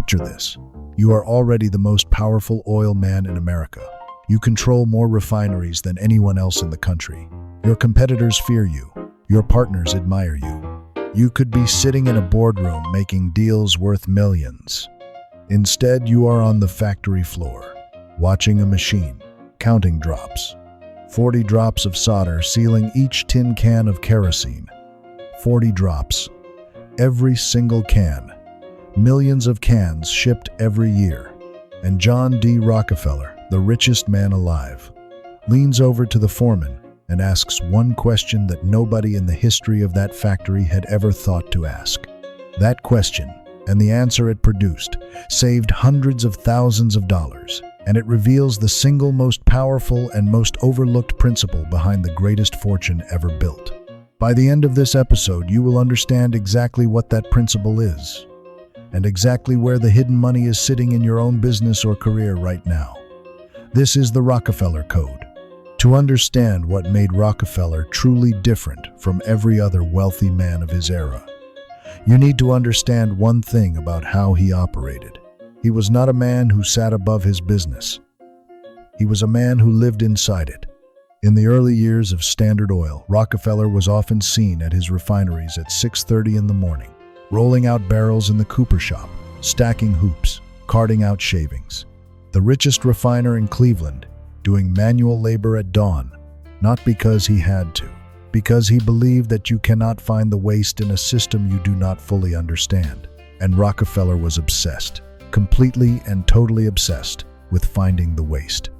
Picture this. You are already the most powerful oil man in America. You control more refineries than anyone else in the country. Your competitors fear you. Your partners admire you. You could be sitting in a boardroom making deals worth millions. Instead, you are on the factory floor, watching a machine, counting drops. 40 drops of solder sealing each tin can of kerosene. 40 drops. Every single can. Millions of cans shipped every year. And John D. Rockefeller, the richest man alive, leans over to the foreman and asks one question that nobody in the history of that factory had ever thought to ask. That question, and the answer it produced, saved hundreds of thousands of dollars, and it reveals the single most powerful and most overlooked principle behind the greatest fortune ever built. By the end of this episode, you will understand exactly what that principle is, and exactly where the hidden money is sitting in your own business or career right now. This is the Rockefeller Code. To understand what made Rockefeller truly different from every other wealthy man of his era, you need to understand one thing about how he operated. He was not a man who sat above his business. He was a man who lived inside it. In the early years of Standard Oil, Rockefeller was often seen at his refineries at 6:30 in the morning, rolling out barrels in the cooper shop, stacking hoops, carting out shavings. The richest refiner in Cleveland, doing manual labor at dawn, not because he had to, because he believed that you cannot find the waste in a system you do not fully understand. And Rockefeller was obsessed, completely and totally obsessed, with finding the waste.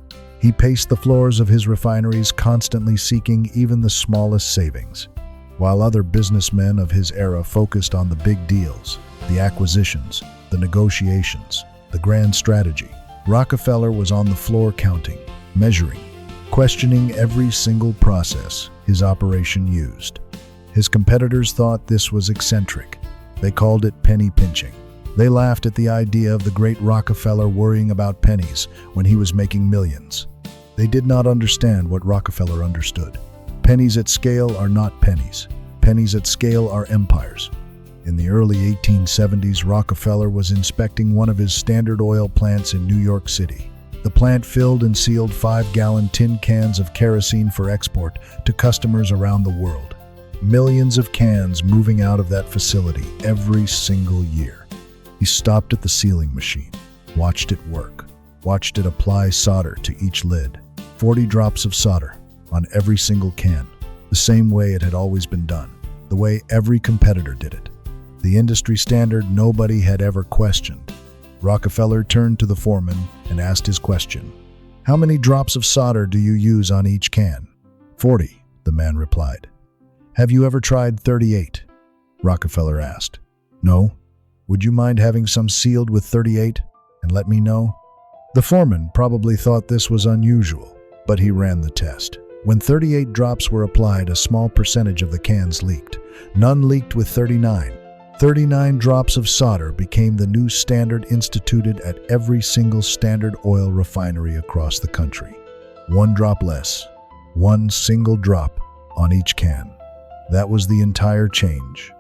He paced the floors of his refineries, constantly seeking even the smallest savings, while other businessmen of his era focused on the big deals, the acquisitions, the negotiations, the grand strategy. Rockefeller was on the floor counting, measuring, questioning every single process his operation used. His competitors thought this was eccentric. They called it penny pinching. They laughed at the idea of the great Rockefeller worrying about pennies when he was making millions. They did not understand what Rockefeller understood. Pennies at scale are not pennies. Pennies at scale are empires. In the early 1870s, Rockefeller was inspecting one of his Standard Oil plants in New York City. The plant filled and sealed 5-gallon tin cans of kerosene for export to customers around the world. Millions of cans moving out of that facility every single year. He stopped at the sealing machine, watched it work, watched it apply solder to each lid. 40 drops of solder on every single can, the same way it had always been done, the way every competitor did it. The industry standard nobody had ever questioned. Rockefeller turned to the foreman and asked his question. "How many drops of solder do you use on each can?" 40, the man replied. "Have you ever tried 38? Rockefeller asked. "No. Would you mind having some sealed with 38 and let me know?" The foreman probably thought this was unusual, but he ran the test. When 38 drops were applied, a small percentage of the cans leaked. None leaked with 39. 39 drops of solder became the new standard instituted at every single Standard Oil refinery across the country. 1 drop less, 1 single drop on each can. That was the entire change.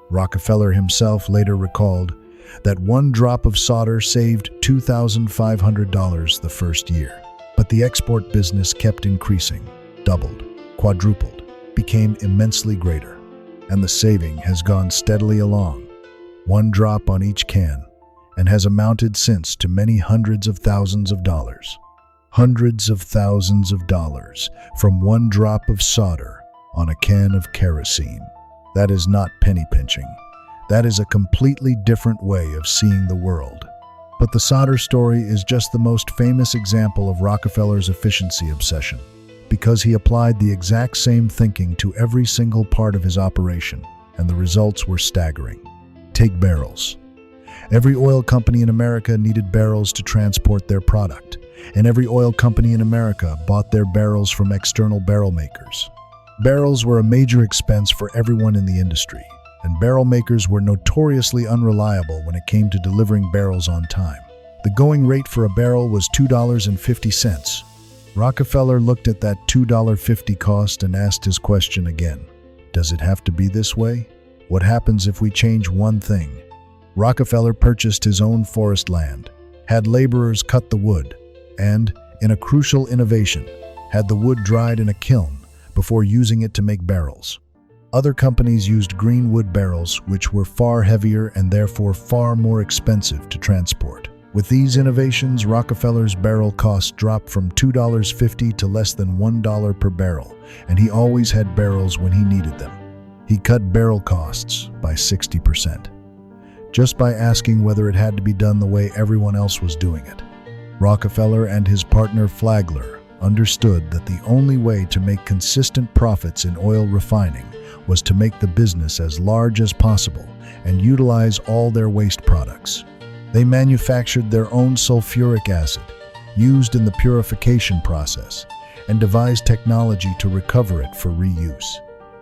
Rockefeller himself later recalled that 1 drop of solder saved $2,500 the first year. But the export business kept increasing, doubled, quadrupled, became immensely greater. And the saving has gone steadily along, 1 drop on each can, and has amounted since to many hundreds of thousands of dollars. Hundreds of thousands of dollars from 1 drop of solder on a can of kerosene. That is not penny pinching. That is a completely different way of seeing the world. But the solder story is just the most famous example of Rockefeller's efficiency obsession, because he applied the exact same thinking to every single part of his operation, and the results were staggering. Take barrels. Every oil company in America needed barrels to transport their product, and every oil company in America bought their barrels from external barrel makers. Barrels were a major expense for everyone in the industry, and barrel makers were notoriously unreliable when it came to delivering barrels on time. The going rate for a barrel was $2.50. Rockefeller looked at that $2.50 cost and asked his question again. Does it have to be this way? What happens if we change one thing? Rockefeller purchased his own forest land, had laborers cut the wood, and, in a crucial innovation, had the wood dried in a kiln before using it to make barrels. Other companies used green wood barrels, which were far heavier and therefore far more expensive to transport. With these innovations, Rockefeller's barrel cost dropped from $2.50 to less than $1 per barrel, and he always had barrels when he needed them. He cut barrel costs by 60%, just by asking whether it had to be done the way everyone else was doing it. Rockefeller and his partner Flagler understood that the only way to make consistent profits in oil refining was to make the business as large as possible and utilize all their waste products. They manufactured their own sulfuric acid, used in the purification process, and devised technology to recover it for reuse.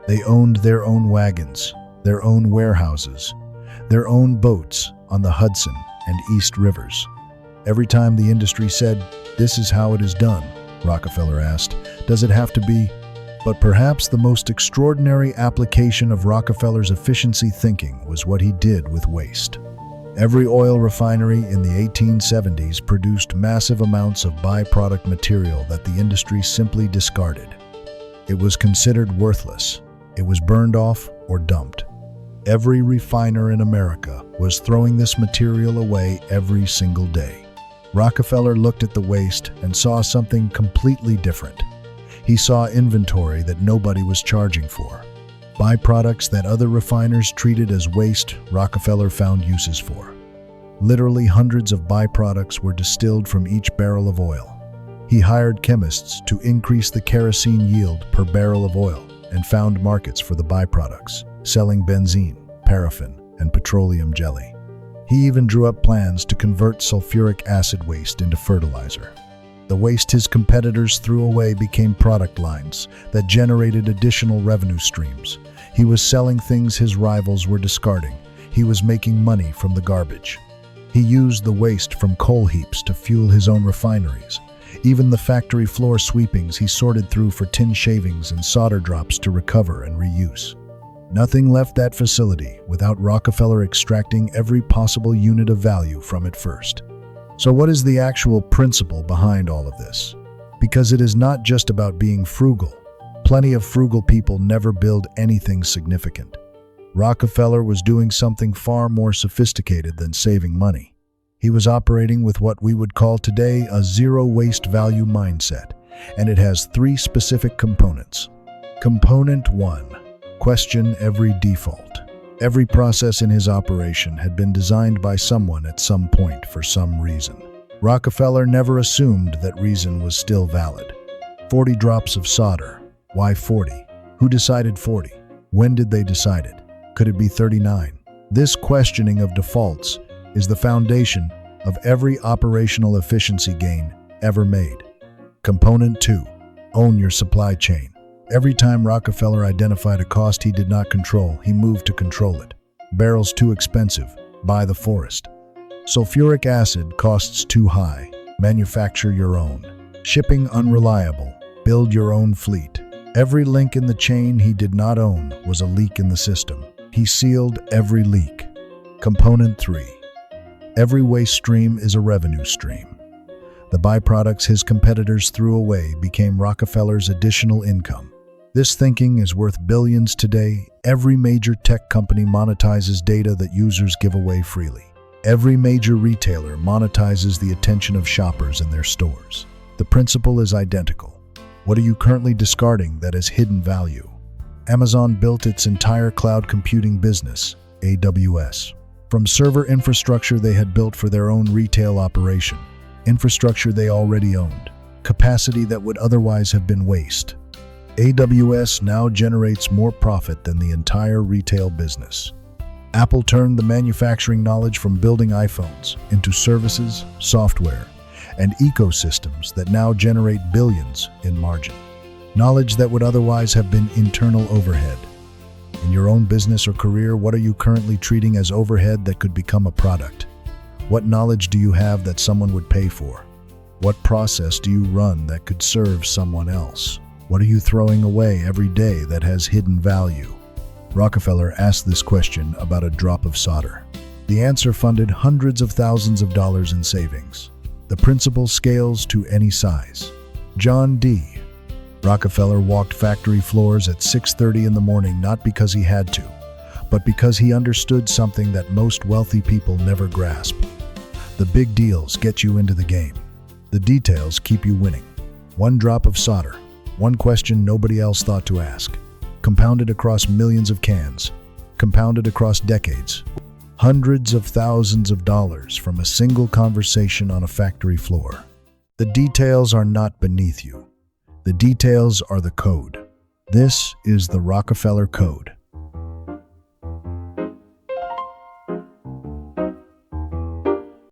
They owned their own wagons, their own warehouses, their own boats on the Hudson and East Rivers. Every time the industry said, "This is how it is done," Rockefeller asked, "Does it have to be?" But perhaps the most extraordinary application of Rockefeller's efficiency thinking was what he did with waste. Every oil refinery in the 1870s produced massive amounts of byproduct material that the industry simply discarded. It was considered worthless. It was burned off or dumped. Every refiner in America was throwing this material away every single day. Rockefeller looked at the waste and saw something completely different. He saw inventory that nobody was charging for. Byproducts that other refiners treated as waste, Rockefeller found uses for. Literally hundreds of byproducts were distilled from each barrel of oil. He hired chemists to increase the kerosene yield per barrel of oil and found markets for the byproducts, selling benzene, paraffin, and petroleum jelly. He even drew up plans to convert sulfuric acid waste into fertilizer. The waste his competitors threw away became product lines that generated additional revenue streams. He was selling things his rivals were discarding. He was making money from the garbage. He used the waste from coal heaps to fuel his own refineries. Even the factory floor sweepings he sorted through for tin shavings and solder drops to recover and reuse. Nothing left that facility without Rockefeller extracting every possible unit of value from it first. So what is the actual principle behind all of this? Because it is not just about being frugal. Plenty of frugal people never build anything significant. Rockefeller was doing something far more sophisticated than saving money. He was operating with what we would call today a zero-waste value mindset, and it has three specific components. Component 1. Question every default. Every process in his operation had been designed by someone at some point for some reason. Rockefeller never assumed that reason was still valid. 40 drops of solder. Why 40? Who decided 40? When did they decide it? Could it be 39? This questioning of defaults is the foundation of every operational efficiency gain ever made. Component 2. Own your supply chain. Every time Rockefeller identified a cost he did not control, he moved to control it. Barrels too expensive, buy the forest. Sulfuric acid costs too high, manufacture your own. Shipping unreliable, build your own fleet. Every link in the chain he did not own was a leak in the system. He sealed every leak. Component 3. Every waste stream is a revenue stream. The byproducts his competitors threw away became Rockefeller's additional income. This thinking is worth billions today. Every major tech company monetizes data that users give away freely. Every major retailer monetizes the attention of shoppers in their stores. The principle is identical. What are you currently discarding that has hidden value? Amazon built its entire cloud computing business, AWS. From server infrastructure they had built for their own retail operation, infrastructure they already owned, capacity that would otherwise have been waste. AWS now generates more profit than the entire retail business. Apple turned the manufacturing knowledge from building iPhones into services, software, and ecosystems that now generate billions in margin. Knowledge that would otherwise have been internal overhead. In your own business or career, what are you currently treating as overhead that could become a product? What knowledge do you have that someone would pay for? What process do you run that could serve someone else? What are you throwing away every day that has hidden value? Rockefeller asked this question about a drop of solder. The answer funded hundreds of thousands of dollars in savings. The principle scales to any size. John D. Rockefeller walked factory floors at 6:30 in the morning not because he had to, but because he understood something that most wealthy people never grasp. The big deals get you into the game. The details keep you winning. One drop of solder, one question nobody else thought to ask, compounded across millions of cans, compounded across decades. Hundreds of thousands of dollars from a single conversation on a factory floor. The details are not beneath you. The details are the code. This is the Rockefeller Code.